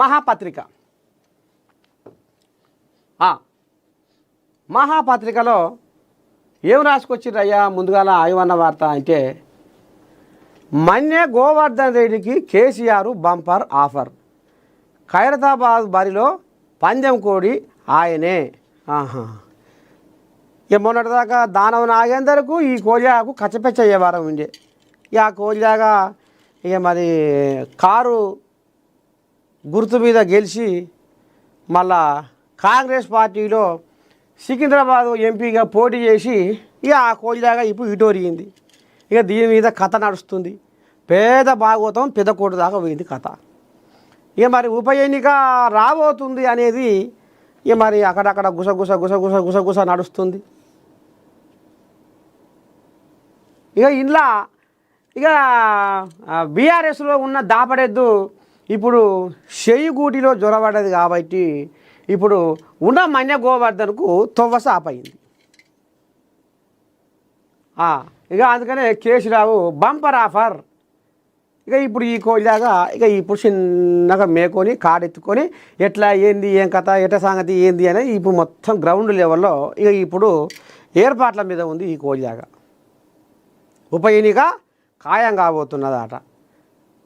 మహాపత్రిక మహాపత్రికలో ఏం రాసుకొచ్చిర్రయ్యా ముందుగాల ఆయువన్న వార్త అంటే మన్య గోవర్ధన్ రెడ్డికి కేసీఆర్ బంపర్ ఆఫర్, ఖైరతాబాద్ బరిలో పందెం కోడి ఆయనే. ఇక మొన్నటిదాకా దానవ నాగేందర్కు ఈ కోజాకు కచ్చపెచ్చ వ్యవహారం ఉండే. ఇక ఆ కోజాగా ఇక మరి కారు గుర్తు మీద గెలిచి మళ్ళా కాంగ్రెస్ పార్టీలో సికింద్రాబాద్ ఎంపీగా పోటీ చేసి ఇక ఆ కోజాగా ఇప్పుడు ఇటు ఒరిగింది. ఇక దీని మీద కథ నడుస్తుంది. పేద భాగవతం పెద్దకోట దాకా పోయింది కథ. ఇక మరి ఉప ఎన్నిక రాబోతుంది అనేది ఇక మరి అక్కడక్కడ గుసగుస నడుస్తుంది. ఇక ఇంట్లో ఇక బీఆర్ఎస్లో ఉన్న దాపడెద్దు ఇప్పుడు షెయ్యిగూటిలో జ్వరపడ్డది కాబట్టి ఇప్పుడు ఉన్న మన్య గోవర్ధన్కు తొవ్వస ఆపయింది. ఇక అందుకనే కేసీరావు బంపర్ ఆఫర్. ఇక ఇప్పుడు ఈ కోళ్ళగా ఇక ఇప్పుడు చిన్నగా మేకొని కాడెత్తుకొని ఎట్లా ఏంది ఏం కథ ఎట్ల సంగతి ఏంది అనేది ఇప్పుడు మొత్తం గ్రౌండ్ లెవెల్లో ఇక ఇప్పుడు ఏర్పాట్ల మీద ఉంది ఈ కోళ్ళగా. ఉప ఎన్నిక ఖాయం కాబోతున్నదట.